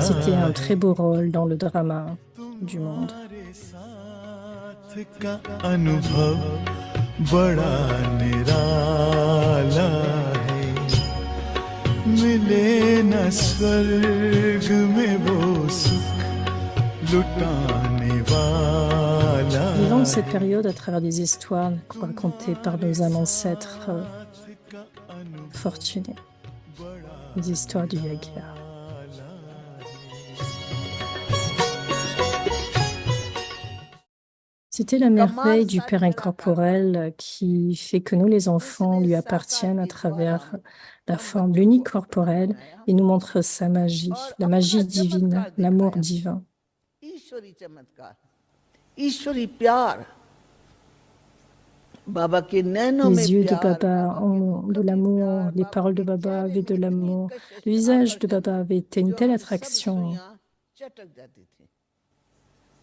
C'était un très beau rôle dans le drama du monde. तुम्हारे साथ का अनुभव बड़ा निराला है मिले न स्वर्ग में वो सुख लुटाने वाला Vivons cette है période à travers des histoires racontées par nos ancêtres साथ का अनुभव fortunés, बड़ा les histoires du Yagya. निराला C'était la merveille du Père incorporel qui fait que nous, les enfants, lui appartiennent à travers la forme, l'unique corporelle, et nous montre sa magie, la magie divine, l'amour divin. ईश्वरी चमत्कार ईश्वरी प्यार बाबा के नैनों में Les yeux de प्यार Baba ont de l'amour, les paroles de Baba avaient de l'amour, le visage de Baba avait été une telle attraction. चटक जाती थी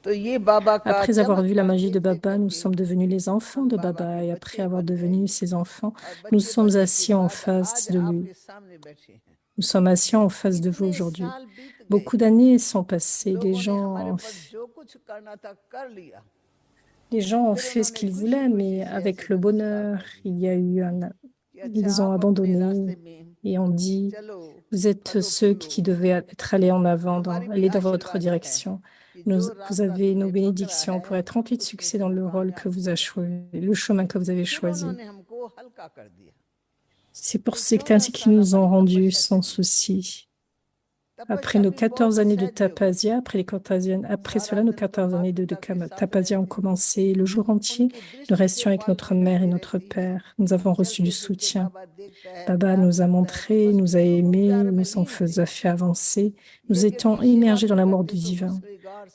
तो ये बाबा का Après avoir vu la चमत्कार magie de देखते Baba, nous करके sommes devenus les enfants de Baba, et après avoir devenu ses enfants, nous sommes assis en face de lui. आपके सामने बैठे हैं Nous sommes assis en face de vous इतने aujourd'hui. साल बीत गए Beaucoup d'années sont passées, लोगों ने हमारे ऊपर जो कुछ करना था कर लिया les gens ont fait ce qu'ils voulaient, mais avec le bonheur, il y a eu ils ont abandonné et ont dit, vous êtes ceux qui devaient être allés en avant, aller dans votre direction. Vous avez nos bénédictions pour être remplis de succès dans le rôle que vous avez choisi, le chemin que vous avez फिर choisi. उन्होंने हमको हल्का कर दिया C'est ainsi qu'ils nous ont rendus sans souci. Après nos 14 années de tapasia, après cela, nos 14 années de tapasia ont commencé. Le jour entier, nous restions avec notre mère et notre père. Nous avons reçu du soutien. Baba nous a montré, nous a aimés, nous en a fait avancer. Nous étions immergés dans l'amour du divin.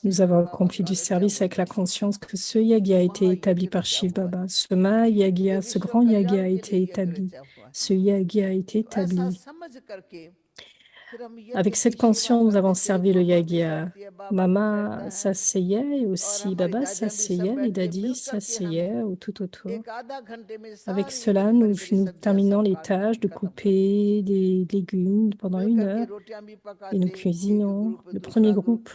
Nous avons accompli du service avec la conscience que ce yagya a été établi par Shiv Baba. Ce Mahayagya, ce grand yagya a été établi. Ce yagya a été établi. समझ करके Avec cette conscience, nous avons servi le yagya. Mama s'asseyait et aussi Baba s'asseyait, les dadis s'asseyaient tout autour. एक आधा घंटे में Avec सारी cela, बड़ी nous, बड़ी nous सब्जियां terminons les सब tâches de खत्म couper des légumes pendant मिल 1 करके heure रोटियां भी et nous पकाते एक cuisinons. ग्रुप Le दूसरा premier ग्रुप groupe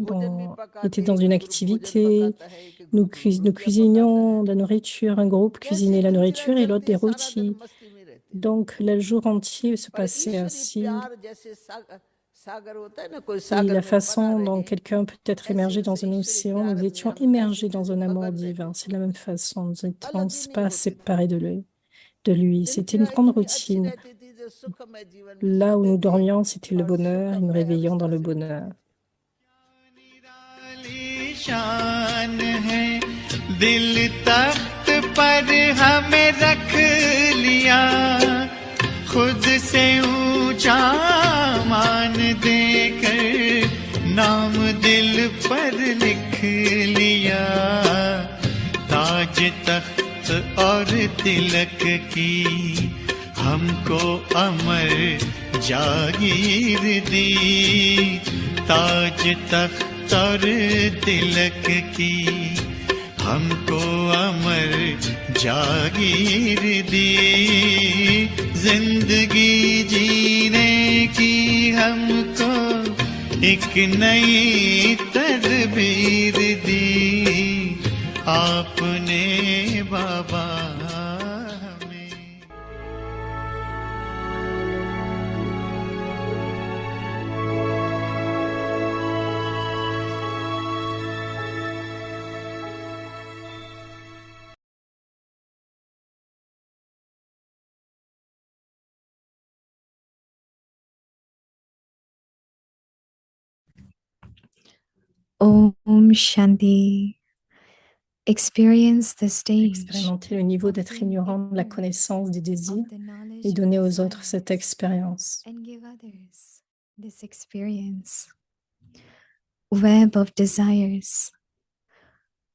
भोजन भी était पकाते dans एक une ग्रुप भोजन activité. पकाता है एक Nous, ग्रुप nous रोटियां पकाता cuisinions है de la nourriture. Un groupe कैसी cuisinait la दिनचर्या nourriture et l'autre चलती des सारा दिन rôtis. मस्ती में रहते Donc, le jour entier se पर passait ईश्वरी ainsi. प्यार जैसे सागर होता है ना कोई Et सागर la में पड़ा façon dont रहे quelqu'un peut être ऐसे émergé dans वैसे un ईश्वरी océan, प्यार nous में étions हम ऐसे immergés dans कैसे un amour मगन divin. रहते C'est थे de la même façon, nous n'étions अलग ही नहीं pas होते थे séparés de lui. C'était une दिनचर्या grande इतनी अच्छी routine. रहती थी जो सुखमय जीवन में Là où सोते nous थे dormions, c'était le और bonheur, et nous सुखमय réveillions dans अवस्था le से उठते bonheur. थे निराली शान है दिल तख्त पर हमें रख लिया खुद से ऊंचा मान देकर नाम दिल पर लिख लिया ताज तख्त और तिलक की हमको अमर जागीर दी ताज तख्त और तिलक की हमको अमर जागीर दी जिंदगी जीने की हमको एक नई तदबीर दी आपने बाबा हमें Om Shanti. Experience the stage Expérimenter le niveau d'être ignorant de la connaissance des désirs of the knowledge et of donner aux autres cette desires expérience. and give others this experience. Web of desires.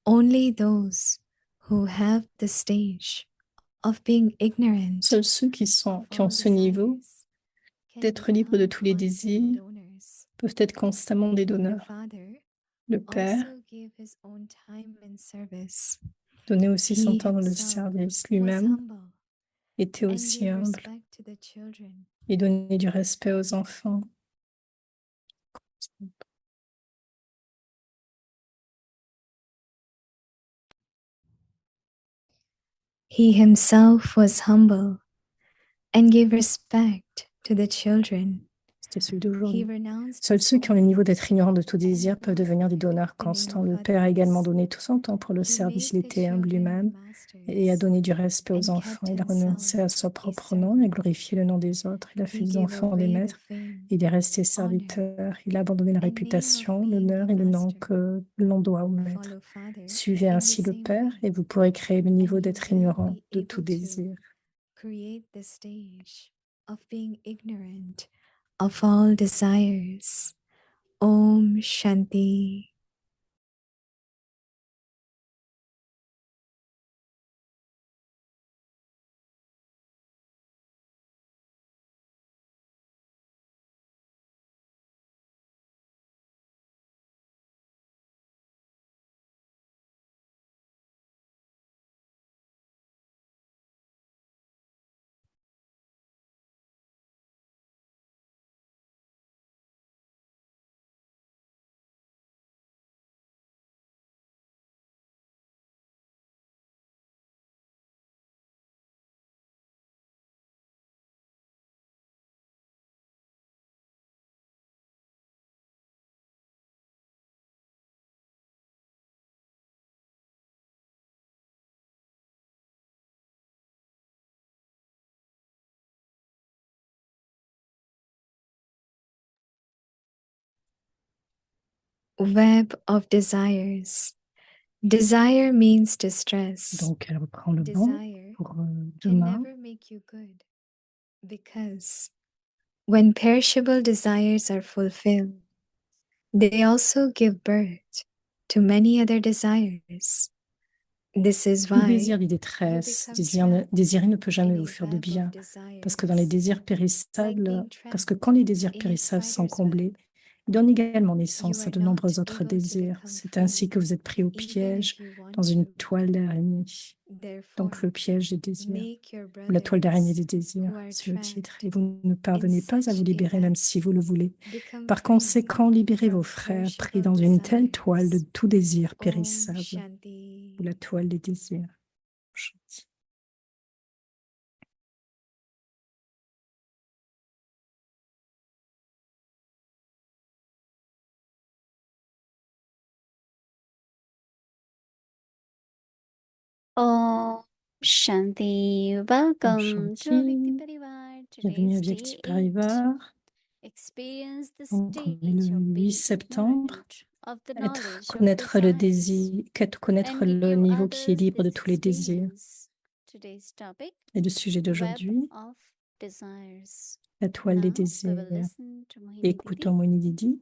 Only those who have the stage of being ignorant Seuls ceux qui ont ce niveau d'être libres de tous les désirs peuvent être constamment des donneurs. Le Père donnait aussi son temps dans le service. Lui-même était aussi humble et donnait du respect aux enfants. He himself was humble and gave respect to the children. C'était celui He d'aujourd'hui. renounced Seuls his ceux qui ont le own niveau d'être nature ignorants de tout and désir peuvent devenir des donneurs abided in the constants. name Le of Père a également others. donné tout son temps pour le He service. made Il the était humble children lui-même et a masters donné du respect aux and enfants. kept Il a renoncé à son himself a propre nom et a servant. glorifié le nom des autres. Il a fait He des gave enfants des away the maîtres. fame, Il est resté honor, serviteur. Il a abandonné la and name of réputation, being a l'honneur et le nom master. que l'on doit au maître. Follow Father Suivez in the ainsi le same Père way, et vous pourrez créer le and niveau you d'être will ignorant be de tout able to désir. create the stage of being ignorant of all desires. Om Shanti. Web of desires. Desire means distress. Donc, elle reprend le banc Desire pour can demain. never make you good because when perishable desires are fulfilled, they also give birth to many other desires. This is Tout why désir de you détresse, become désirer ne peut trapped jamais in vous a faire de web bien, of parce que dans les desires. désirs périssables, being parce que trapped quand les désirs in a périssables sont spider's comblés, web, ils donnent également you naissance à are de not nombreux autres able to désirs. become C'est ainsi free, que vous êtes pris au even piège if you want dans une to. toile d'araignée. Therefore, Donc le piège des désirs, make your ou la toile d'araignée brothers des désirs, who are c'est le titre. trapped Et vous ne in parvenez pas à vous such a libérer même web si vous le voulez. become Par free conséquent, libérez vos from frères pris perishable dans une telle toile de desires. tout désir Om périssable, Shanti. ou la toile des désirs. Shanti. Om Shanti. Welcome to Vyakti Shanti. Parivar. Bienvenue à Today's Vyakti day 8. Parivar. Experience the Donc, on est stage le of 8 being septembre. ignorant of the knowledge of Connaître le desires désir, connaître and le give niveau qui est others libre de this tous les désirs. experience. Today's topic, Et le sujet web d'aujourd'hui, of desires. la toile des Now we désirs. will listen to Mohini Didi. Écoutons Moni Didi.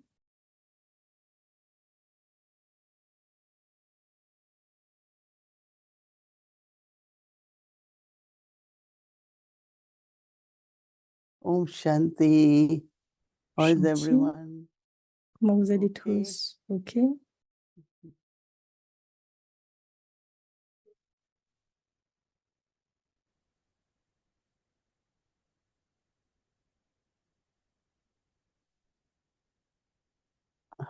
Om Shanti. How is Shanti. everyone? Comment vous allez Ok. tous? Ok.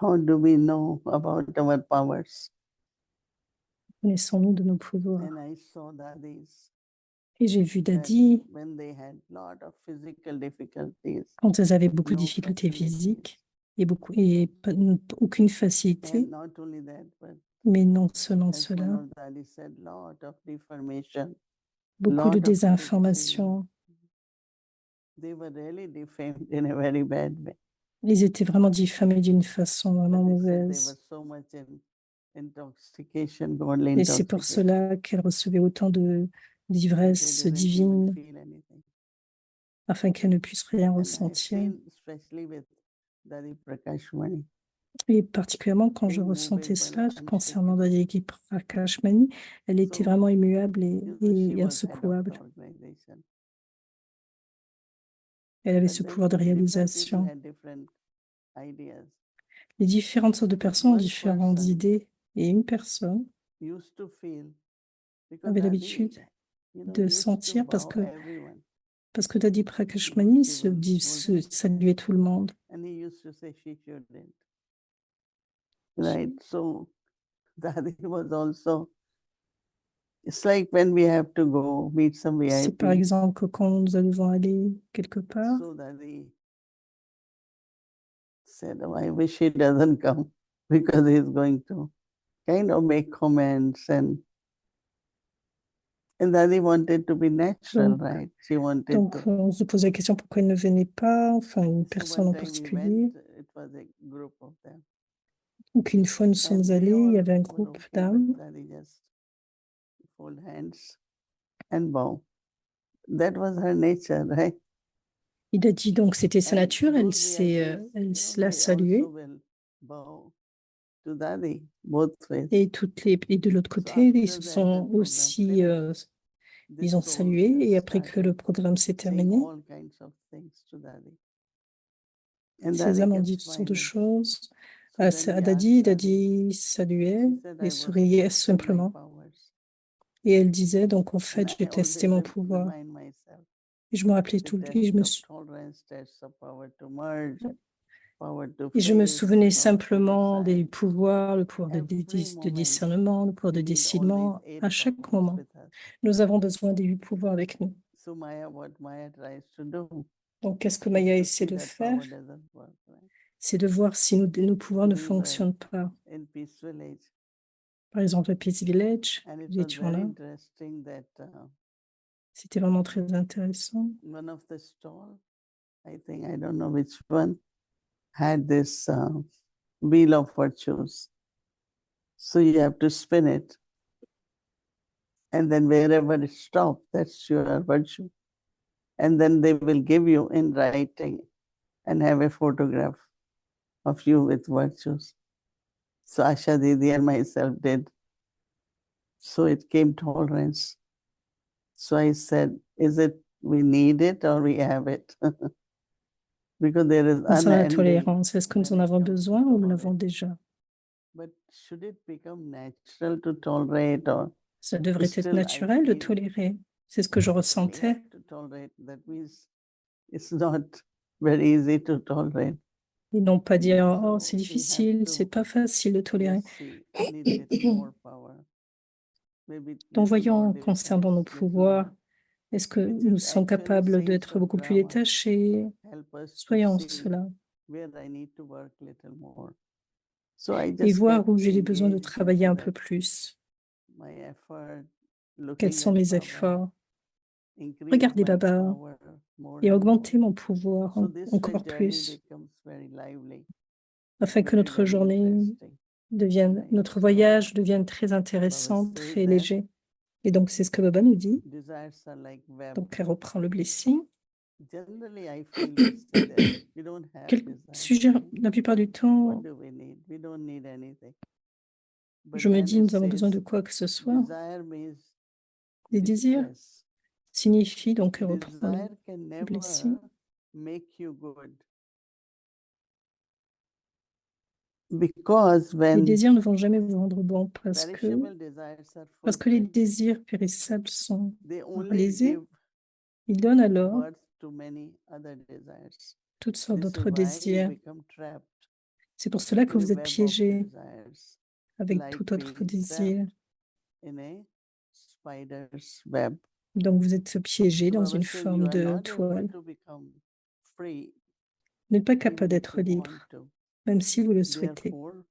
How do we know about our powers? Connaissons-nous de nos pouvoirs? And I saw Dadis Et j'ai vu that Dadi, when they had lot of physical difficulties quand elles avaient beaucoup de no difficultés facilities. physiques et aucune facilité, And not only that, but mais non seulement as one cela, of Dadis said, lot of deformation, beaucoup lot de of désinformation. they were really defamed in a very bad way. Ils étaient vraiment diffamés d'une façon vraiment But they said they mauvaise. were so much in intoxication, godly Et c'est pour intoxication, cela qu'elles recevaient autant that d'ivresse they didn't even divine feel anything. afin qu'elles ne puissent rien And I've ressentir. seen, especially with Dadi Prakash Mani, Et particulièrement quand je ressentais cela concernant Dadi Prakashmani, elle était vraiment immuable et she was head of insecouable. the organization. Elle avait But ce then pouvoir de different people réalisation. had different ideas. Les différentes sortes de personnes ont One différentes person idées et une personne used to feel, because avait Dadi, l'habitude you know, de used to sentir parce bow que everyone. Dadi Prakashmani saluait tout le monde. And he used to say she shouldn't. Right? So Dadi was also It's like when we have to go meet some C'est par VIP. exemple que quand nous devons aller quelque part, So Daddy said, "Oh, I wish he doesn't come because he's going to kind of make comments and Daddy wanted to be natural, Donc, right? She wanted donc to. on se posait la question pourquoi il ne venait pas, enfin une So personne one en time we particulier. went, it was a group of them. Donc une fois nous sommes And they allés, il y all avait un were groupe okay, but d'âmes. Daddy just fold hands and bow. That was her nature, right? Il a dit donc c'était sa And nature, those elle VIPs, l'a they salué. also will bow to Daddy, both ways. Et de l'autre So côté, ils after se that, sont when program aussi, finished, ils ont this soul salué. Et après que started le programme s'est saying terminé, all kinds of things to Daddy. And ces Daddy âmes ont kept dit toutes sortes de smiling. choses. So then he asked Daddy Daddy, saluait she said, et I was souriait testing my simplement. powers. Et elle disait, donc en And fait, I j'ai testé always mon pouvoir. remind myself, Et je me rappelais the tout, test of tolerance, test of power to merge, power to et je me face, souvenais power to simplement des decide. pouvoirs, le pouvoir Every de moment, discernement, le pouvoir de we need all these décidement. 8 À chaque powers moment, with us. nous avons besoin des 8 pouvoirs avec nous. So what Maya tries to do Donc, qu'est-ce que is Maya to essaie see de that faire? power doesn't work, right? C'est de voir si nos pouvoirs ne We were fonctionnent pas. in Peace Village, Par exemple, à Peace Village, and it nous was étions very là. interesting that C'était vraiment très intéressant. one of the stall, I think, I don't know which one, had this wheel of virtues. So you have to spin it. And then wherever it stops, that's your virtue. And then they will give you in writing and have a photograph of you with virtues. So Asha Didi and myself did. So it came tolerance. So I said, is it we need it or we have it? Because there is Concernant la unending tolérance, est-ce que nous en when it avons comes to besoin ou nous l'avons tolerance. déjà? But should it become natural to tolerate or Ça devrait être still I naturel de feel tolérer. C'est ce que je we ressentais. have to tolerate? That means it's not very easy to tolerate. Ils n'ont pas dit, oh, So c'est we have difficile, c'est to pas facile de tolérer. just see, we need little more power. Maybe Donc, little more voyons, concernant nos detached, little pouvoirs, more, est-ce que which nous is sommes actually capables scenes d'être of beaucoup plus drama, détachés? help us to Soyons see cela. where I need to work little more. So I Et just voir kept où j'ai besoin de engaged travailler into un peu that, plus. my effort, Quels looking sont at mes Baba, efforts? increase Regardez my Baba power more et and more. augmenter mon pouvoir So this way encore journey plus, becomes very lively, afin que very, notre very journée interesting. notre So voyage devienne très Baba intéressant, says très that léger. Et donc, c'est ce que Baba nous dit. desires are like web. Donc, elle reprend le blessing. Generally, I feel we say that we don't have Quel desires. sujet, right? la plupart du What temps, do we need? We don't need anything. But je me then dis, it nous avons besoin de says quoi que ce soit. desire means Des désirs distress. signifie, donc elle reprend le Desire can never blessing. make you good. Because Les when désirs ne vont jamais vous rendre bon parce perishable desires are que les fulfilled, désirs périssables sont they only réalisés. give Ils donnent alors birth to many other desires. toutes sortes This is d'autres why you désirs. become trapped C'est pour cela que in a vous êtes web of piégé desires, avec like tout autre being désir. trapped in a spider's web. Donc vous êtes piégé So dans Baba une says forme you are de not able toile. to become free, Vous n'êtes pas even capable if d'être you libre, want to. même si vous le souhaitez. Therefore, Par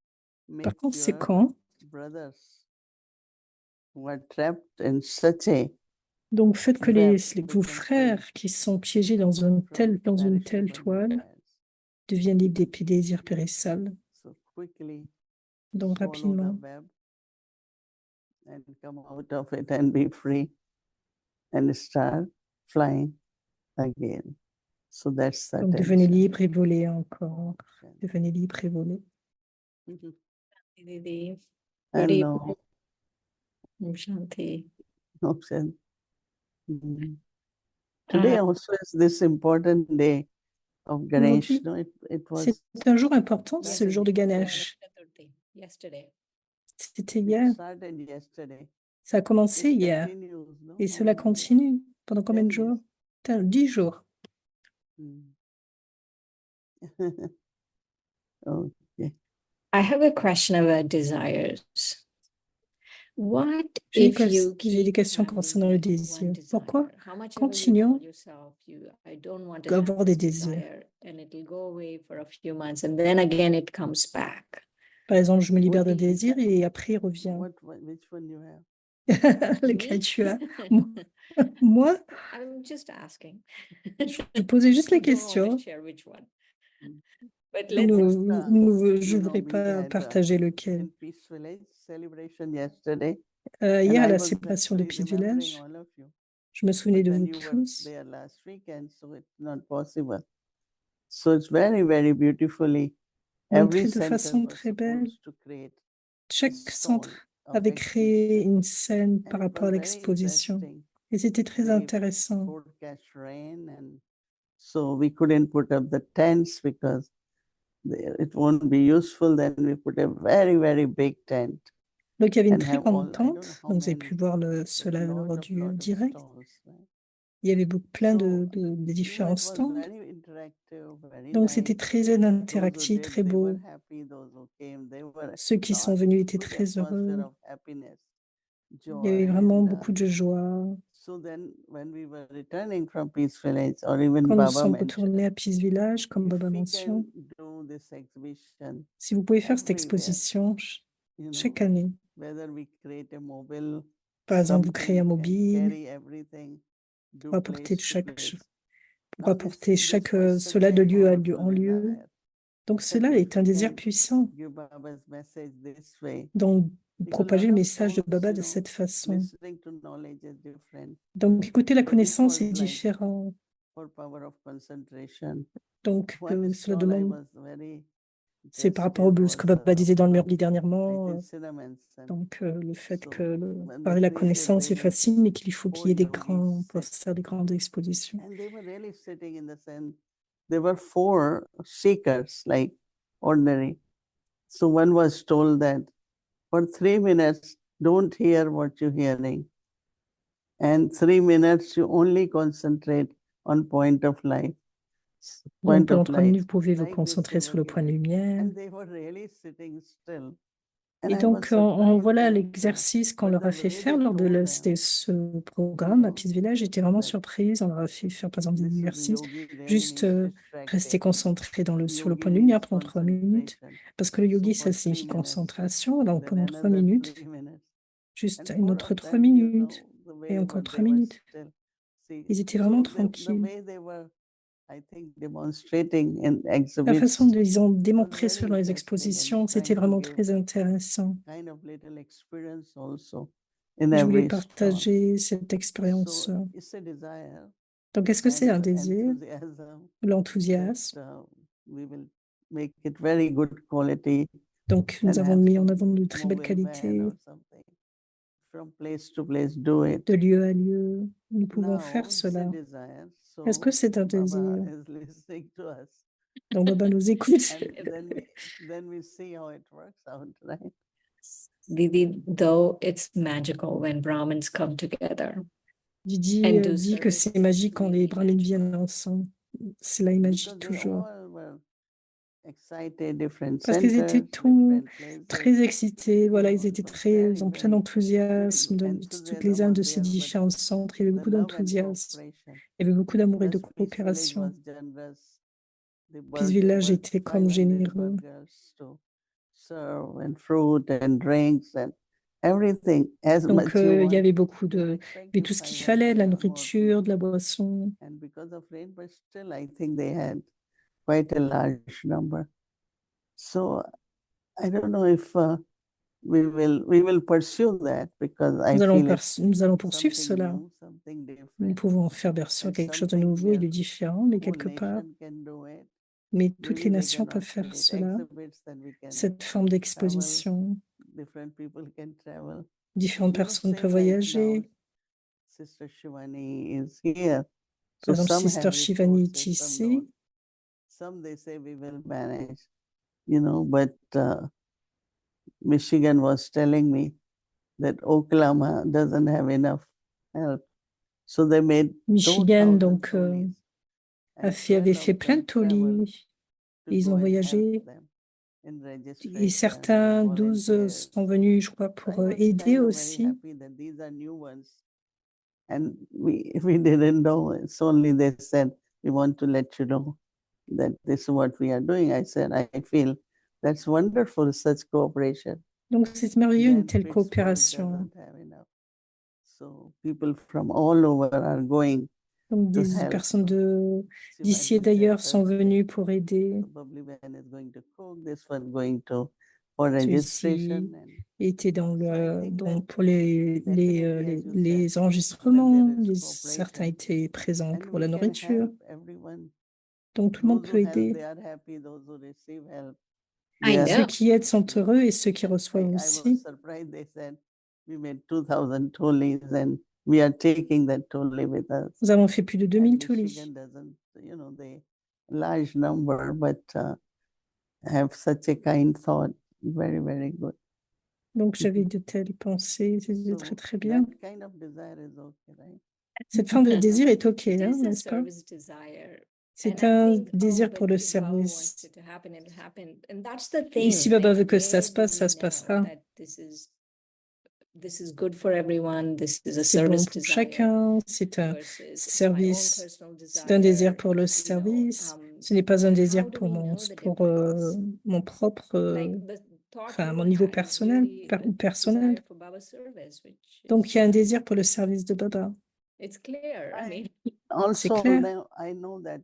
make your conséquent, brothers who are trapped in such a donc faites que web vos become free frères qui sont piégés dans une from telle perishable toile desires. deviennent libres des désirs périssables. So quickly Donc swallow the rapidement, web and come out of it and be free and start flying again. So that's the donc devenez tension. libre et volez encore. Tension. Devenez libre et volez. Mhm. Didi. Hello, Shanti. Mokshan. Mhm. Today also is this important day of Ganesh. Aujourd'hui, No, it was c'est un jour important, c'est le jour de Ganesh. Yesterday. C'était it hier. started yesterday. Ça a commencé It hier. continues, no? Et How cela many days? continue. Pendant combien de 10 days. jours? 10 jours. Mm. Okay. I have a question about desires. What J'ai if you des keep questions having concernant le one désir. Pourquoi desire? How much ever you continuons tell yourself, I don't want to have d'avoir des this désirs? desire, and it'll go away for a few months, and then again it comes back. Par exemple, je me libère d'un What- désir et après il revient. which one you have? Lequel Me? tu as? Moi, I'm just asking. je posais juste la You don't want to question. share which one. Mm. But Je let's ne You know, voudrais we pas had partager in lequel. Peace Village celebration yesterday, Hier, and à I la was célébration de actually Peace remembering Village, all of you. je me souvenais But de then vous you were tous. there last weekend, so it's not possible. So it's very, very beautifully. Donc, Every de center façon was très belle, supposed to create a chaque stone centre of avait créé exhibition. une scène par And it rapport à was very l'exposition. interesting. Et c'était très They intéressant. forecast rain, and so we couldn't put up the tents because it won't be useful. Then we put a very, very big tent. Donc, il y avait une And très have all, grande I don't know tente. how Donc, vous avez many, pu voir but cela lors lot du of direct. stalls, right? Il y avait plein So, de you know, différents it was stands. very interactive, very Donc, c'était nice. très Those who interactif, did, très they were beau. happy. Those who came, they were Ceux qui sont lot venus étaient good très atmosphere heureux. of happiness, Il y avait joy, vraiment and beaucoup de joie. so then when we were returning from Peace Village, or even Quand nous Baba sommes mentioned, retournés à Peace Village, comme if Baba we mentionne, can do this exhibition si vous pouvez faire cette everywhere, exposition you chaque know, année, whether we create a mobile, par exemple, vous créez un something, and mobile carry everything, do pour apporter place to place. pour Now apporter this cela was such a de lieu powerful en lieu. desire. Donc That cela if est un we désir can puissant. give Baba's message this way, Donc, because propager le lot of message de souls, Baba you de know, cette façon. listening to knowledge is different. Donc, écouter la So this connaissance was est like différent. for power of concentration. Donc, One cela stall I demande, was very c'est par rapport interested ce que was Baba disait dans le from Murli dernièrement. Nathan Cinnamon. Donc, le fait So que when they parler la created, connaissance they est made facile, mais qu'il faut qu'il y ait 4 des yogis pour sit, faire des grandes expositions. and they were really sitting in the sun. There were 4 seekers, like ordinary. So one was told that for 3 minutes, don't hear what you're hearing. And 3 minutes, you only concentrate on point of light. Donc, Point pendant of 3 light. minutes, vous pouvez vous Like this concentrer they sur were le point de giving. lumière. And they were really sitting still. And Et I was donc, surprised voilà that, l'exercice qu'on but leur the a fait way faire they lors de told ce programme à know, Peace Village. J'étais vraiment that surprise. On leur a fait faire, par exemple, des this is the exercices. yogi really Juste means rester distracted. concentré sur le Yogi point de lumière means pendant 3 minutes. concentration. Parce que le So yogi, for ça 3 signifie minutes, concentration. Donc, then pendant 3 another minutes, 3 minutes. juste And une 4 autre of 3 them, you minutes. know, the Et way encore but 3 they were minutes. still. See, Ils étaient vraiment so the tranquilles. way they were, I think, demonstrating in La façon exhibits dont ils ont was démontré very cela dans les interesting, and expositions, c'était trying to vraiment give très intéressant. kind of little experience also in Je voulais every stall. partager cette expérience. So it's a desire Donc, est-ce que c'est and un désir, enthusiasm l'enthousiasme? that we will make it very good quality Donc, and nous avons have mis en some avant de très belle mobile van qualité, or something. From place to place, do it. de lieu à lieu. Nous pouvons Now faire it's a cela. desire. Est-ce que So c'est un Baba désir? is listening to us. Donc, Baba nous écoute. And then we see how it works out, right? Didi, though it's magical when Brahmins come together. Didi And do dit que service, c'est magique quand les really brahmins magical. viennent ensemble. Cela est magique Because they toujours. all were excited, different Parce qu'ils étaient centers, tous different places. très excités. Voilà, ils étaient It was très en plein very d'enthousiasme. Toutes les âmes de ces enthusiasm was there, but différents centres. Il y avait the beaucoup love and d'enthousiasme. cooperation. Il y avait beaucoup d'amour et de West Peace Village coopération. was generous. They Peace Village worked était comme 500 généreux. burgers to serve, and fruit and drinks and everything as Donc, much you il y want. avait You were il y avait expecting tout ce qu'il 500 fallait, de la or more nourriture, de people. la boisson. And because of rain, but still I think they had quite a large number. So I don't know if we will pursue that, because I feel it's Nous allons poursuivre something cela. new, something Nous different, pouvons faire bien sûr and quelque chose de something nouveau et de where différent, mais whole quelque part, nation can do it. mais toutes Maybe les they nations cannot peuvent faire create cela. exhibits, then we can Cette forme travel. d'exposition, Different people can travel. différentes You know, personnes peuvent same like now, voyager. Sister Shivani is here. Par So exemple, some Sister have Shivani resources, est some ici. don't. Some they say we will manage, you know, but Michigan was telling me that Oklahoma doesn't have enough help. So they made Michigan, 2,000 donc, tolis, and avait 12 fait of plein de them traveled tolis. to Et ils go ont and help voyagé them. in Et registration certains, and 12 volunteers. sont venus, je crois, So pour I was aider kind of very aussi. happy that these are new ones. And we didn't know. It's only they said, we want to let you know that this is what we are doing. I said, I feel that's wonderful, such cooperation. Donc, c'est merveilleux, une Then telle Pittsburgh coopération. doesn't have enough. So people from all over are going Donc, to des help. personnes So d'ici et Shivani said d'ailleurs sont Thursday, venues pour aider. probably Ben is going to cook, this one going to for Ceux-ci registration. And étaient dans so I le, think donc that pour definitely, as you said, les when enregistrements, there is certains cooperation, étaient présents and pour we la can nourriture. help everyone. Donc, tout le monde Those peut who help, aider. they are happy. Those who receive help, I they are Ceux know. qui aident sont Yeah. heureux et ceux qui reçoivent I was aussi. surprised. They said we made 2,000 tullis, and we are taking that tulli with us. Nous avons fait plus de 2000 And tulis. Michigan doesn't, they large number, but have such a kind thought. Very, very good. Donc, j'avais de telles pensées. C'était très, So très bien. that kind of desire is okay, right? Cette forme de désir est OK, It hein, is a n'est-ce pas? service desire. C'est And I un think, désir but pour le if Baba wants service. it to happen, it'll happen. And that's the Et si thing. Baba Like, veut que ça where se do passe, ça we se know passera. that this is good for everyone, this is a C'est bon service pour desire chacun, c'est un versus it's my own service, personal c'est un désir desire, pour le you know, service. Ce n'est pas un how désir do pour we know the pour difference? mon propre, Like the thought enfin, you mon niveau had is personnel, really a personnel. desire for Baba's service, which Donc, is, il y a un désir pour le service de Baba. it's clear. I mean, Also, clair. now I know that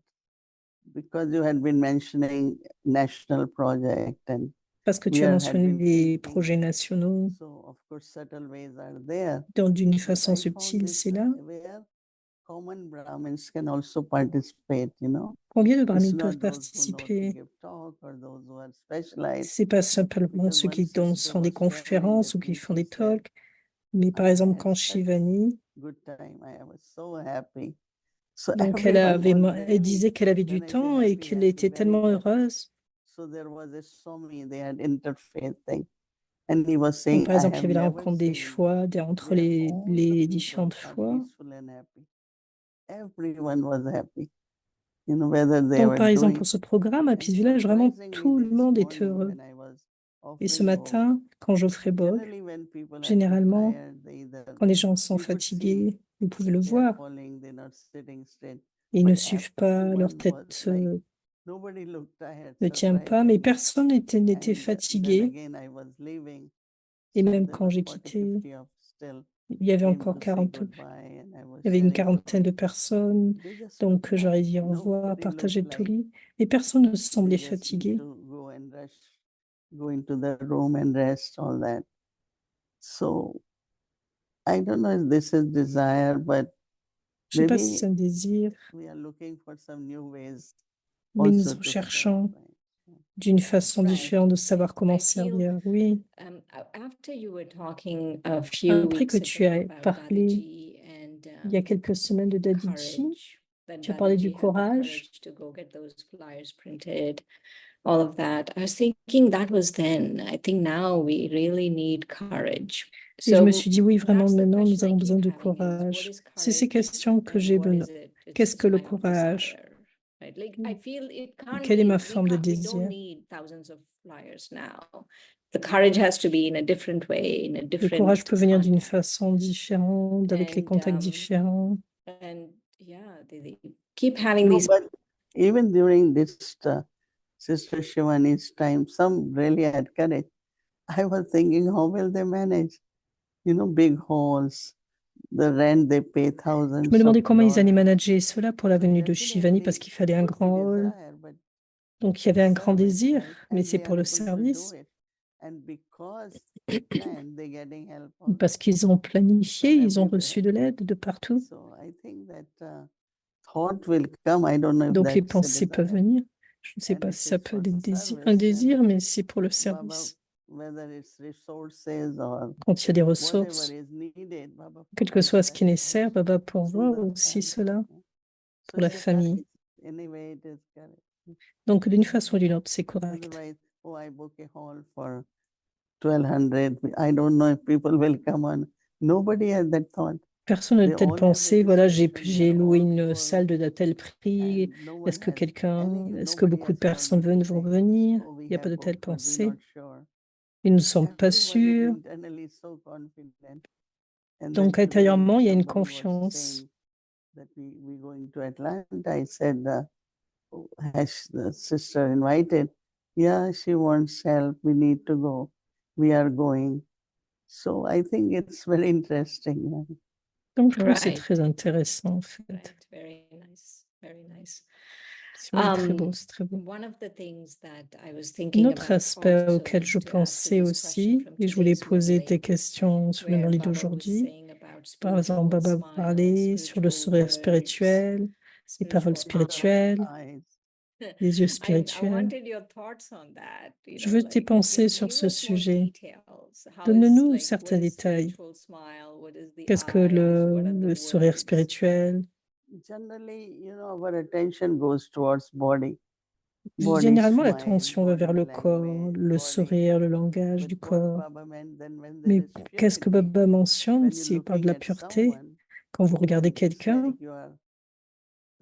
because you had been mentioning national project and Parce que we tu as had mentionné been les thinking, projets nationaux. so of course subtle ways are there. D'une But façon I found subtile, this c'est là. where common Brahmins can also participate, Combien de It's Brahmins not peuvent those who know to participer? give talk or those who are specialized. C'est pas simplement Because ceux one qui sister font des was telling conférences that ou qui when font she des said, talks. Mais par I exemple, had quand such Shivani, good time, I was so happy. So donc elle everyone was elle very, disait qu'elle avait du when I say temps et happy, qu'elle happy, était very tellement happy. heureuse. So there was a Swami, they had interfaith thing. And he was Donc, saying, par I exemple, il y have avait la never rencontre des seen foi, entre where all the les people différentes are foi. peaceful and happy. Everyone was happy. Whether they Donc, were par exemple, doing. pour ce programme à And Peace Village, vraiment surprisingly, tout le this monde est morning heureux. when I was Et ce offering bhog, matin, quand j'offrais Bog, generally when people are too généralement, tired, they either quand les gens sont you could see fatigués, vous pouvez le they are voir, falling, they're not sitting straight. ils ne But suivent pas, leur everyone was tête like, nobody looked tired, ne tient pas, mais surprisingly. personne n'était And then fatigué. again I was leaving. Et So même there quand were j'ai 40, quitté, 50 of still il y avait came encore to say 40, goodbye, and I was il y avait une sharing quarantaine de Tuli. personnes. They just Donc, looked j'aurais tired. dit au revoir, Nobody partager le looked like Touli. Et personne ne semblait they just need fatigué. to go and rush, go into the room and rest, all that. So I don't know if this is desire, but Je ne sais pas si maybe c'est un désir, we are looking for some new ways mais nous also to serve, recherchons right? d'une façon Right. différente de savoir comment I feel servir. Oui. After you were talking a few Après que weeks tu ago as about parlé Dadiji and il y a quelques semaines de Dadiji, courage, that tu as parlé du Dadiji had the courage. courage to go get those flyers printed, all of that. I was thinking that was then. I think now we really need courage. Et je me So suis dit, oui, vraiment, that's the maintenant, nous question I avons keep besoin de having is, what courage. is C'est ces courage questions que and j'ai what besoin. is it? It's Qu'est-ce que just le my own courage? desire, right? Like I feel it can't Quelle est be, ma we forme de can't, we désir? don't need thousands of flyers now. The courage has to be in a different way, in a Le different courage peut venir d'une context. façon différente, avec les And contacts différents. and yeah, they keep having No, these. but even during this Sister Shivani's time, some really had courage. I was thinking, how will they manage? Big halls, the rent they pay Je thousands me demandais of comment ils allaient dollars. manager cela pour la So venue de Shivani parce definitely qu'il fallait un could be grand hall. desire, but Donc il y avait un grand service, désir, right? mais And c'est they pour are le able to do service. it. And because they plan, they're getting help also. Parce qu'ils ont planifié, From ils ont everywhere. reçu de l'aide de partout. So I think that thought will come. I don't know if Donc les that's a pensées peuvent desire. venir. Je ne sais And pas if si ça it's peut for être un service, désir, then mais c'est pour le Baba, service. whether it's resources or Quand il y a des whatever ressources, is needed, Baba quel que provides soit ce that qui est nécessaire, also Baba to pourvoit the aussi family. cela So pour la it's a famille. courage. Anyway, it is courage. Donc d'une façon ou d'une autre, c'est correct. Otherwise, I book a hall for 1,200. I don't know if people will come on. Nobody has that thought. Personne n'a They peut-être all have pensé, voilà, registration, they j'ai are loué all une full, salle de tel prix. and no Est-ce one que has est-ce que nobody beaucoup de has called personnes me to vont say, venir? oh, we il n'y a pas de telle pensée. Et nous ne sommes pas sûrs. Donc, intérieurement, il y a une confiance. Has the sister invited? Yeah, she wants help. We need to go. We are going. So I think it's very interesting. Donc, je trouve que c'est Right. très intéressant, en fait. Right. Very nice. Very nice. C'est vraiment très beau, c'est très beau. One of the things that I was Un thinking autre about aspect also auquel je to ask pensais you this question aussi, from et je voulais today's poser Murli, des questions sur le where Murli Baba was d'aujourd'hui. saying about Par exemple, spiritual Baba smile, parlait sur le spiritual sourire words, spirituel, les paroles spiritual spirituelles, Eyes. les yeux I spirituels. wanted your thoughts on that. Je veux tes pensées sur ce sujet. How Donne-nous is, what certains is détails. spiritual smile? What is the Qu'est-ce que eyes? What are the le sourire words? spirituel? Generally, our attention goes towards body. Body Généralement, smile, l'attention va vers body le corps, language, le body. sourire, le langage But du what corps. Baba meant then when there Mais is qu'est-ce que purity, Baba mentionne when you're s'il parle de looking la at pureté? someone, Quand vous regardez then it's quelqu'un, like you are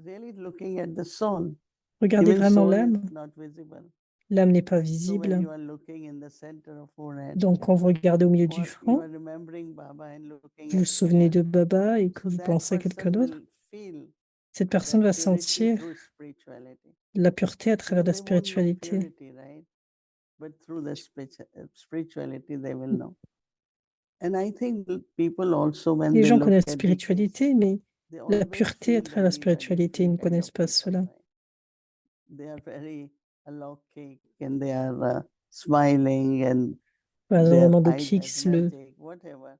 really looking at the soul. regardez Even vraiment soul l'âme. is not visible. L'âme n'est pas So when visible. you are looking in the center of forehead, Donc, quand vous regardez au milieu du or you front, are remembering Baba and looking vous vous at souvenez de someone, Baba et que so vous that pensez à quelqu'un person d'autre, will feel cette personne that va purity sentir through spirituality. la pureté à travers la They won't know spiritualité. purity, right? But through the spirituality, they will know. And I think people also, when Les they gens look connaissent la at the case, spiritualité, mais they la always pureté à feel travers la very, very spiritualité, ils ne different kind connaissent of pas people, cela. right? They are very alokik and they are smiling and Par exemple, au their moment de eyes Kix, magic, whatever.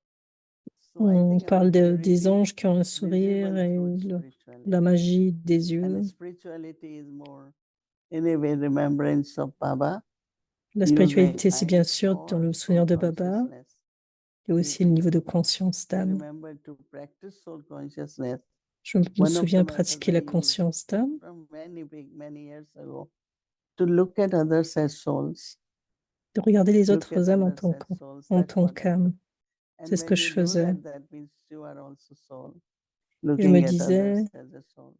So I on think our parle des purity anges qui ont un is sourire visible et through la spirituality. magie des And yeux. spirituality is more, in a way, remembrance of Baba. La using spiritualité, c'est bien eyes sûr dans or le soul souvenir de Baba consciousness. et aussi le niveau de conscience I d'âme. remember to practice soul consciousness. Je me One of souviens the methods pratiquer I la used conscience d'âme from many years ago, to look at others as souls. de regarder les Look autres at âmes en others tant as souls. en That's tant what I qu'âme. do. And C'est ce when que you je do faisais. that, that means you are also soul. Et je Looking me at disais others as a soul.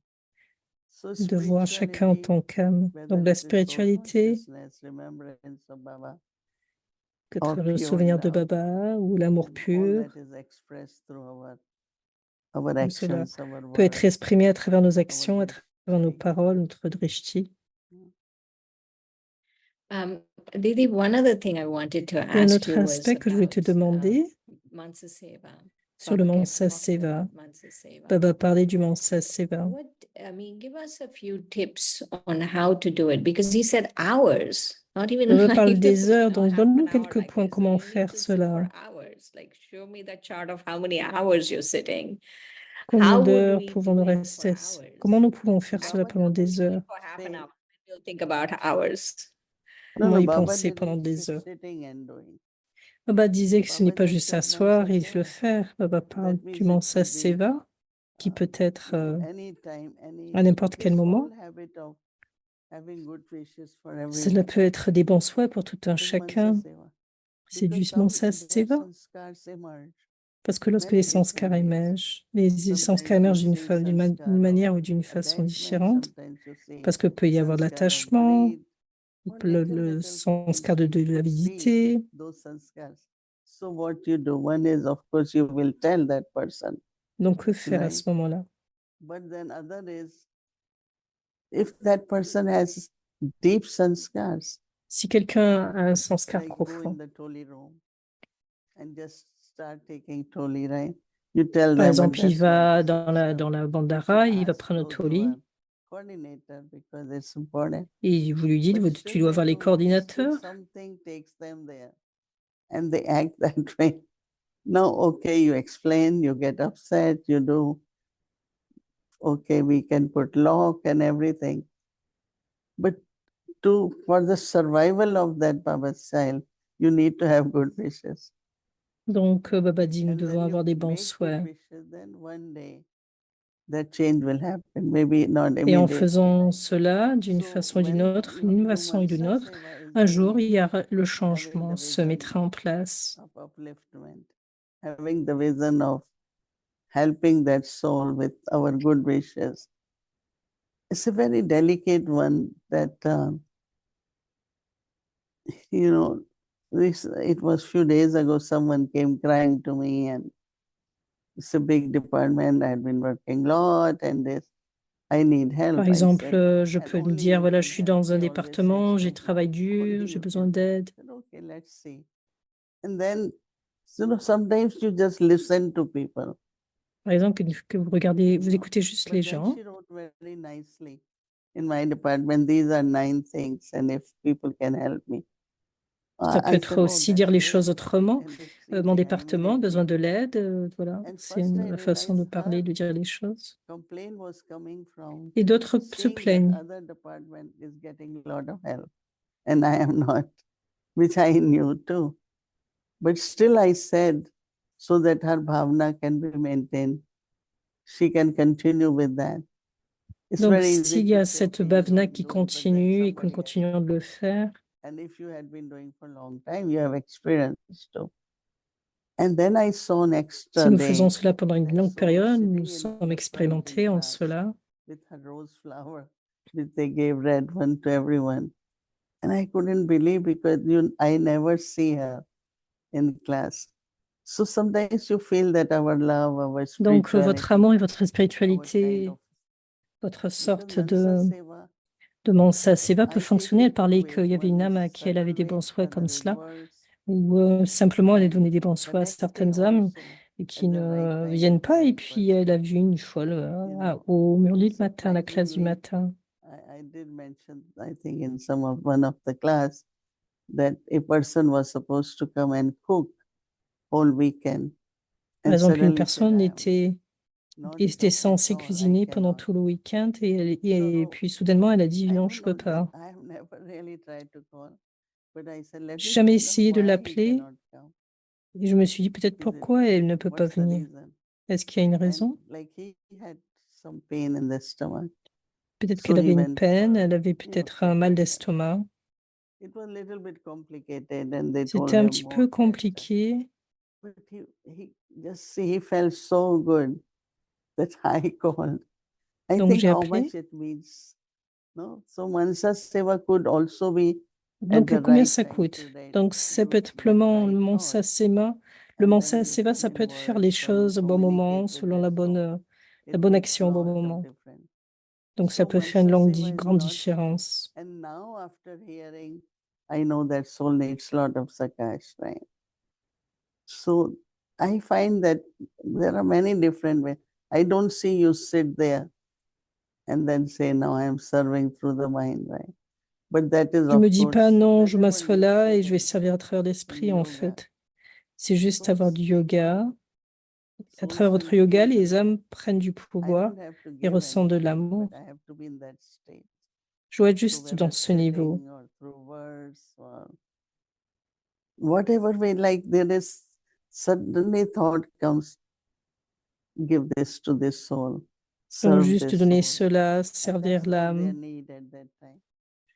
So de voir chacun en spirituality, tant qu'âme. whether Donc la it is soul spiritualité, consciousness, remembrance of Baba, que or le pure souvenir de love, Baba ou l'amour all pur, that is expressed through our tout cela actions, our peut être words, exprimé à travers nos our actions, à travers nos drishti. paroles, notre drishti. Didi, one other thing I wanted to Et un ask autre you was aspect que je voulais te about demander Mansa Seva. sur le Baba kept Mansa talking Seva. about Mansa Seva. Baba parlait du Mansa Seva. Give us a few tips on how to do it, because he said hours, not even Baba like parle des heures, donc half donne-nous an hour quelques like points this. So comment you need faire to sit cela. for hours. Like, show me the chart of how many hours you're sitting. Combien How would d'heures we pouvons-nous do it rester? for hours? Comment nous pouvons faire Baba cela pendant des heures? For half an hour, we'll think about hours. Comment y Baba penser pendant didn't des sit heures? sitting and doing. Baba disait que ce Baba n'est pas just juste said s'asseoir Mansa et le Seva. faire. Baba parle That means du it Mansa could be, Seva, qui peut être anytime, à n'importe quel this moment. whole habit of having good wishes for everyone Cela peut être des bons souhaits pour tout un is Mansa chacun. Seva. C'est du Because Mansa some their Seva. sanskars emerge Parce que lorsque many les sanskars different ways. émergent, les sanskars Sometimes you émergent see d'une sanskar of manière ou d'une façon attachment, différente, sometimes you see parce que peut y avoir de sanskar of l'attachement, greed, or le little sanskar things. de We could see l'avidité. those sanskars. So what you do, one is, of course, you will tell that person, Donc, que faire à right? ce moment-là? But then other is, if that person has deep sanskars, Si quelqu'un a un sanskar like go in profond, the Toli room and just start taking Toli, right? You tell par them, but exemple, il that's not va the system. dans la You should bandara, il va ask prendre le those who toli are coordinator because it's important. et vous lui dites, But tu still dois they avoir les do, still coordinateurs. something takes them there and they act that way. Now, okay, you explain, you get upset, you do, okay, we can put lock and everything. But for the survival of that Baba's child, you need to have good wishes. Donc, Baba dit, nous And devons when avoir you des bons make good souhaits. wishes, then one day that change will happen. Maybe not Et en immediately. faisant cela d'une So façon ou d'une when autre, you d'une do façon ou d'une Mansa autre, Seva is un jour, really il y a le having changement the se vision mettra en place. of upliftment, having the vision of helping that soul with our good wishes. It's a very delicate one that You know, it was few days ago, someone came crying to me, and it's a big department. I had been working a lot, and this, I need help. Par I exemple, said, je and peux me only dire, you voilà, je can suis help dans un me. Always département, says j'ai somebody, travail only dur, j'ai you besoin can. d'aide. I said, okay, let's see. And then, sometimes you just listen to people. Par exemple, que vous regardez, vous écoutez juste But les then gens. she wrote very nicely in my department, these are 9 things, and if people can help me. Ça peut I être said, oh, aussi dire that's les great. choses autrement. And the Mon thing, I département, besoin de immediately, l'aide, voilà. and C'est first I la façon de realized parler, her de dire les choses. complaint was coming from Et d'autres se seeing that plaignent. other department is getting a lot of help, and I am not, which I knew too. But still I said, so that her bhavna can be maintained, she can continue with that. It's Donc, very easy s'il y to a say, cette okay, you bhavna don't qui do it, but then continue et que nous somebody else. continuons de le faire, And if you had been doing for a long time, you have experience too. And then I saw an si extra nous day faisons cela pendant une that longue Sue was période, sitting nous in sommes the front expérimentés en class cela. with her rose flower, which they gave red one to everyone. And I couldn't believe, because I never see her in class. So sometimes you feel that our love, our Donc, votre spirituality, amour et votre our kind spiritualité, of, votre because sorte Mansa Seva, de Mansa Seva peut I take fonctionner. it Elle parlait two ways. qu'il y avait One une is âme à qui elle avait subtle des way, bons souhaits comme other is cela, worse. ou simplement elle a And donné des bons the souhaits à next day certaines âmes also, et qui at the right ne time, viennent at the pas. Et right puis person, elle a vu une fois you know. au murli le So matin, à la classe du kindly, matin. I did mention, I think in one of the class, that a person was supposed to come and cook whole weekend. Par And exemple, une suddenly said, personne I am not était come at censée all, I cuisiner pendant cannot. tout le week-end et So puis soudainement elle a dit I non, don't je peux know, pas. I have never really tried to call, but I said, let J'ai me jamais find out essayé de why he l'appeler cannot come. et je me suis dit peut-être Is it, pourquoi elle ne peut pas what's the venir. reason? Est-ce qu'il y a une And raison? like he had some pain in the stomach. Peut-être So qu'elle he avait une went peine, for, elle avait peut-être un mal d'estomac. It was a little bit complicated, and they told C'était un him petit peu more tests. compliqué. But he felt so good that I called. I Donc think j'ai how appelé. much it means. No? So Mansa Seva could also be at Donc the combien right ça time coûte? to Donc ça peut do être that pleinement right le thought. Mansa Seva. Le And then Mansa you Seva, ça come peut in être faire les words, when you choses au bon moment, communicate with selon that la soul, bonne it makes action au bon lot of moment. difference. Donc ça So peut faire une Mansa Seva is grande not. différence. And now after hearing, I know that soul needs a lot of sakash, right? So I find that there are many different ways. I don't see you sit there and then say, now I am serving through the mind, right? But that is, Je me of dis pas course, non, je whenever m'assois you là et sit je vais and servir à travers l'esprit en yoga, fait. C'est juste avoir souls du take yoga. on, À souls travers will votre yoga, feel the les love. âmes prennent du I pouvoir don't have to et give ressentent de anything, l'amour. but I have to be in that state. Je dois être So juste dans whether ce niveau. sitting or through words or whatever way, like there is suddenly thought comes, give this to this soul, Donc serve juste this donner soul. cela, And servir that's what they l'âme, need at that time.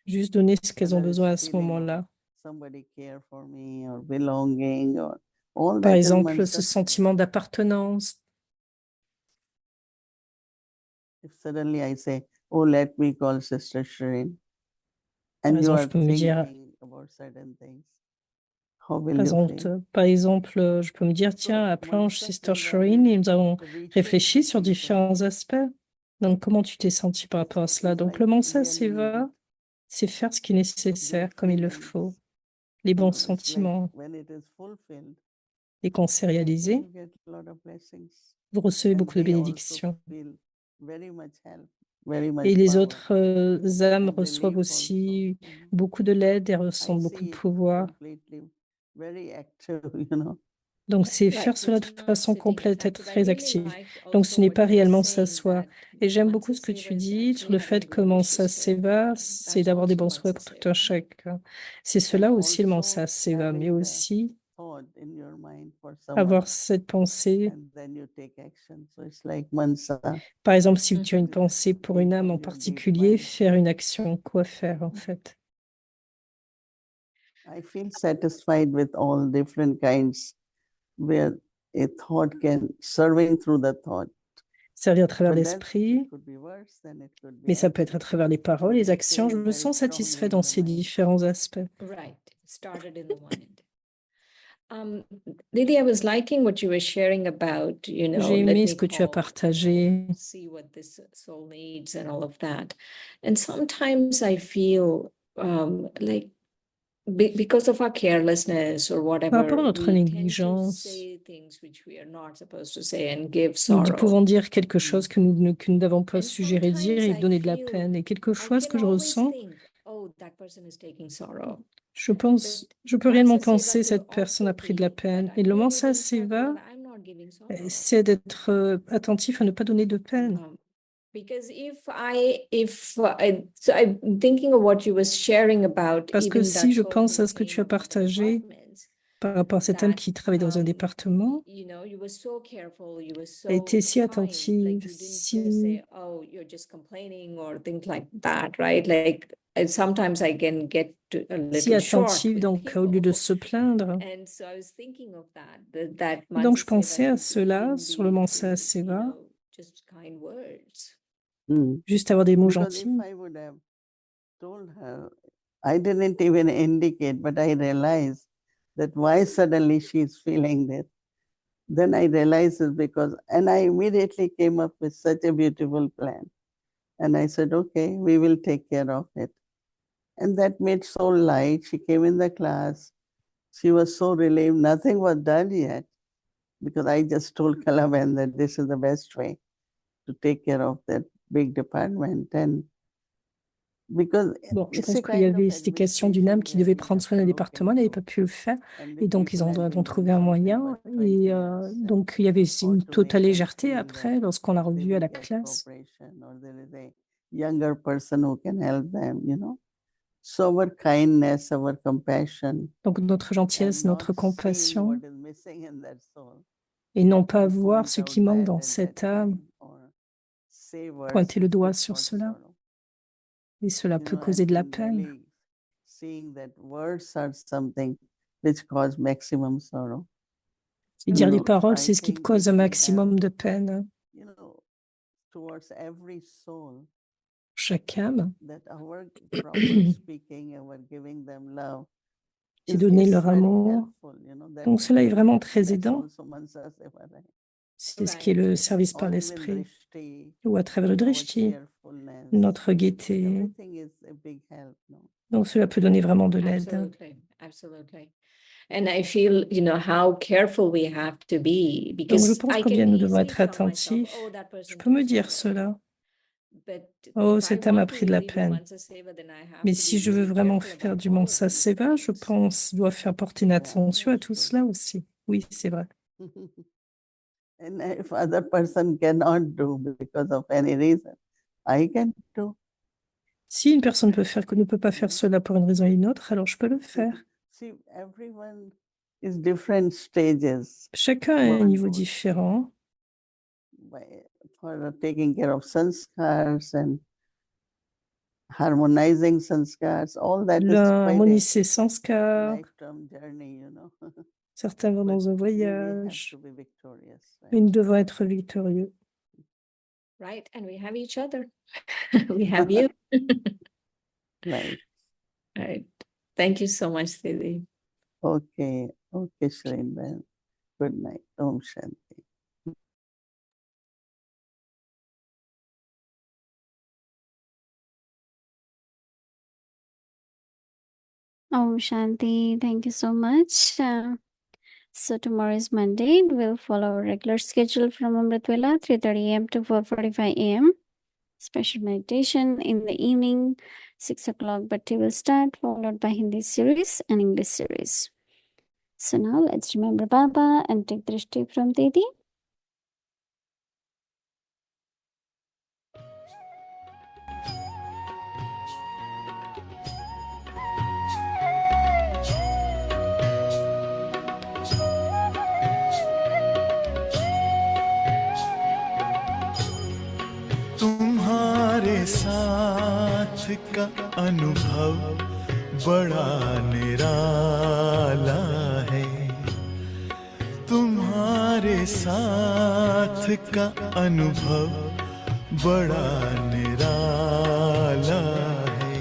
juste donner ce qu'elles ont Whether besoin à it's ce feeling of moment-là. somebody care for me or belonging or all Par that is exemple, Mansa ce Seva. sentiment d'appartenance. If suddenly I say, oh, let me call Sister Shireen, Par and you exemple, are je peux me dire, thinking about certain things, how will you feel? je peux me dire, tiens, So appelons Mansa Sister Seva Shireen is et nous avons reaching réfléchi to sur people. différents aspects. Donc, comment tu t'es senti par rapport à cela? It's Donc, like le Mansa really Seva, c'est faire ce qui est good nécessaire comme il le feelings. faut. Les You bons know, it's like sentiments. when it is fulfilled, Et quand c'est then réalisé, you get a lot of blessings. vous recevez And beaucoup de they also bénédictions. feel very much help, very much Et les power autres âmes and reçoivent relief also. aussi beaucoup de l'aide et I ressentent beaucoup de see it pouvoir. completely very active, you know. Donc, c'est Right, faire cela it's de not façon sitting complète, être effective. I très really actif. liked Donc, also ce n'est what pas you were réellement saying s'asseoir. that Et j'aime beaucoup Mansa ce que tu Seva is dis sur actually le having fait que Mansa relationships with Seva, everyone. c'est That's d'avoir des also bons souhaits Mansa pour tout un Seva. chacun. C'est And cela aussi le also Mansa Seva, mais having the aussi thought in your mind for avoir someone, cette pensée. and then you take action. So it's like Mansa. Par exemple, si tu as une Mhm. pensée pour une Deep âme on en your deep particulier, mind. faire une action. Quoi faire, en fait? I feel satisfied with all different kinds where a thought can serving through the thought. Servir à travers But then l'esprit, it could be worse, then it could be mais ça peut être à action. travers les paroles, But les they actions. stay Je me very sens strongly satisfait in dans the ces mind. différents aspects. Right. started in the mind. Didi, I was liking what you were sharing about, J'ai let aimé me ce que tu as call, partagé. see what this soul needs and all of that. And sometimes I feel like because of our carelessness or Par whatever, rapport à notre we tend to négligence, say things which we are not supposed to say and give nous sorrow. pouvons dire quelque chose que nous n'avons pas And suggéré dire et sometimes I donner de la feel peine. Et quelque I chose can que je always ressens, think, oh, that person is taking sorrow. je pense, But je peux Mansa réellement Seva penser could cette personne also a pris de la be that peine. Et I'm le really Mansa being Seva, careful that I'm not giving sorrow. c'est d'être attentif à ne pas donner de peine. Because so I'm thinking of what you was sharing about Parce que even si that je soul pense who à ce que came tu as up in the partagé apartments, par rapport à cet homme that qui travaille dans un département, you were so careful, you were a été so si kind, like attentive, you didn't just si... say, oh, you're just complaining or things like that, right? Like sometimes I can get a si little short attentive, with donc au lieu de people. se plaindre. And so I was thinking of that Et donc Mansa je pensais Seva à could cela even sur le be Mansa to, Seva, just kind words. juste avoir des mots Because if gentils. I would have told her, I didn't even indicate, but I realized that why suddenly she's feeling that. Then I realized it's because, and I immediately came up with such a beautiful plan. And I said, okay, we will take care of it. And that made so light. She came in the class. She was so relieved. Nothing was done yet because I just told Kalaban that this is the best way to take care of that big department. And because Bon, je it's pense a qu'il y kind avait of cette question d'une âme qui administration devait where we prendre have soin d'un to look département, elle n'avait pas into. pu le faire. And the Et donc, ils people ont had been trouvé doing un nothing moyen. but 20 Et years. donc, il y avait Or une to totale make them légèreté feel après, that lorsqu'on l'a they revu à will la get classe. cooperation or there is a younger person who can help them, So our kindness, our compassion, Donc, notre gentillesse, and notre not seeing compassion, what is missing in that soul, et non pas and voir point ce out qui manque that dans at cette that âme, time, or say words pointer le which doigt could sur cause cela. sorrow. Et cela peut causer And de la in peine. really seeing that words are something which cause maximum sorrow. Et dire les So paroles, I c'est ce qui think cause if un we have, maximum de peine. Towards every soul, Chaque âme, that our proper speaking, our giving them love, c'est donner is leur very amour. helpful. Donc cela est vraiment très That's aidant. also Mansa Seva, right? C'est ce qui est le service par Or even l'esprit. drishti, Ou à travers le our drishti, cheerfulness. notre gaieté. Everything is a big help, no? Donc cela peut donner vraiment de l'aide. Absolutely, absolutely. And I feel, how careful we have to be Donc je because pense I combien can nous devons easily être tell myself, attentifs. oh, that Je person peux me took dire sorrow. cela. But Oh, if I cet homme a want to pris de la really do peine. Mansa Seva, then I have Mais to si be je veux really vraiment careful faire about du all of Mansa these Seva, je things. dois faire porter une Yeah, attention à that's tout true. cela aussi. Oui, c'est vrai. And if other person cannot do because of any reason, I can do. Si une personne ne peut pas faire cela pour une raison ou une autre, alors je peux le faire. See, everyone is different stages. Chacun a un One niveau goes différent. for taking care of sanskars and harmonizing sanskars, all that is quite Harmoniser a sanskar, lifetime journey, certains vont But dans un we have voyage. to be victorious, right? Mais nous devons être victorieux. Right, and we have each other. We have you. Right. Right. Thank you so much, Didi. Okay, Shrinban. Good night. Om Shanti. Om Shanti. Thank you so much. So tomorrow is Monday. We'll follow our regular schedule from Amritwala, 3:30 a.m. to 4:45 a.m. Special meditation in the evening, 6 o'clock. Bhakti will start, followed by Hindi series and English series. So now let's remember Baba and take drishti from Didi. तुम्हारे साथ का अनुभव बड़ा निराला है, तुम्हारे साथ का अनुभव बड़ा निराला है,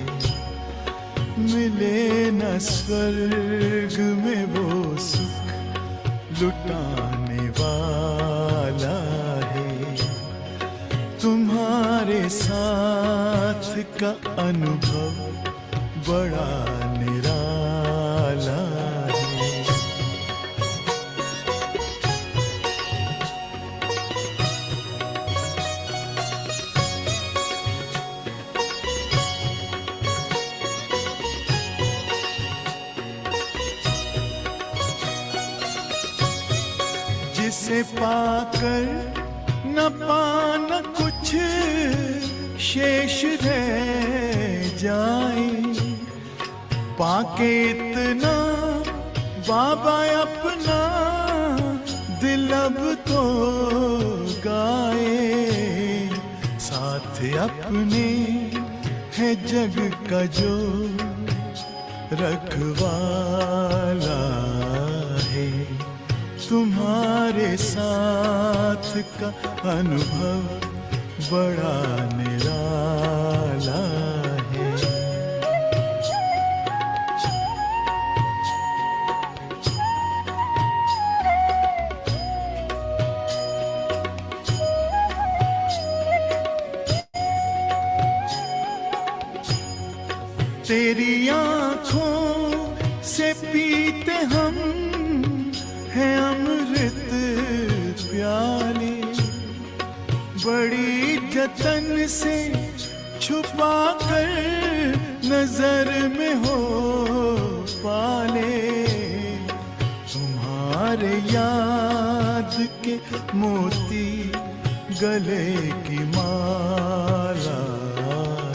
मिले न स्वर्ग में वो सुख लुटाने वाला है। तुम्हारे साथ का अनुभव बड़ा निराला है। जिसे पाकर न पाना कुछ शेष रह जाए, पाके इतना बाबा अपना दिल अब तो गाए। साथ अपने है जग का जो रखवाला है। तुम्हारे साथ का अनुभव बड़ा निराला है। तेरी आँखों से पीते हम है अमृत प्याले, बड़ी जतन से छुपा कर नजर में हो पाले। तुम्हारे याद के मोती गले की माला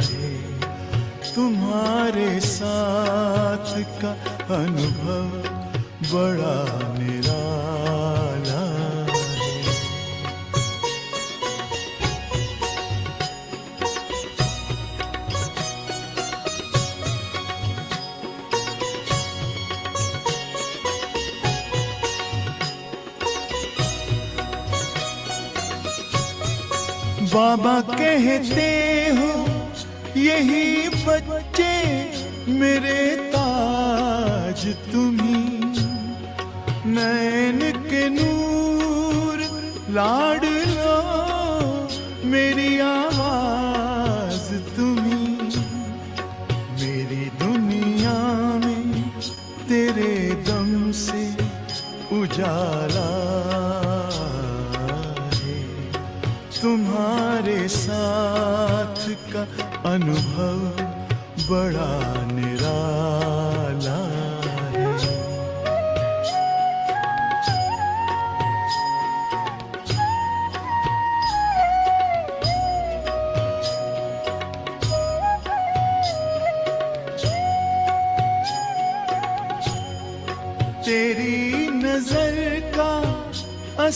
है। तुम्हारे साथ का अनुभव बड़ा निराला है। बाबा कहते हो यही बच्चे मेरे ताज तुम्ही, नैन के नूर लाड लो मेरी आवाज तुम्ही। मेरी दुनिया में तेरे दम से उजाला है। तुम्हारे साथ का अनुभव बड़ा निराला है। तेरी नजर का